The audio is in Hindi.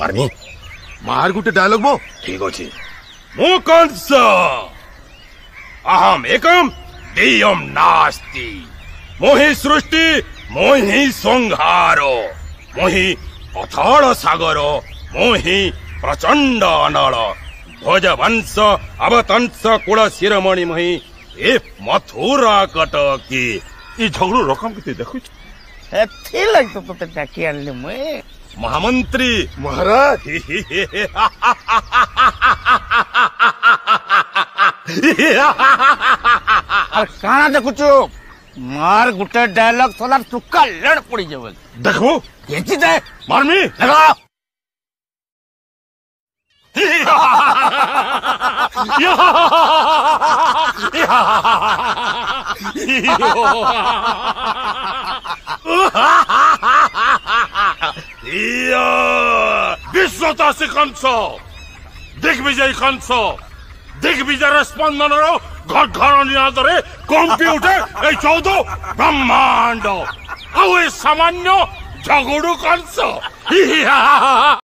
मारनी मार गुटे डायलॉग मो ठीक अच्छे मो कंस अहम एकम देयम नास्ति मोहि सृष्टि मोहि संहारो मोहि अथाड़ सागर मोहि प्रचंड अनल भोज वंश अवतंस कुल शिरोमणि मोहि ए मथुरा कटकी ये झगड़ो रकम किते देखु एथि लग तो तते डाकी आनले मुए महामंत्री महाराज और काना देखुछु मार गुटे डायलॉग सोलार तुक्का लड़ पड़ी जावे देखो केची दे मारमी लगा विश्वतासी कंस दिग्विजय कंस दिग्विजय स्पंदन घर घर निहादरे कंपी उठे 14 ब्रह्मांड आउ सामान्य झगड़ू कंस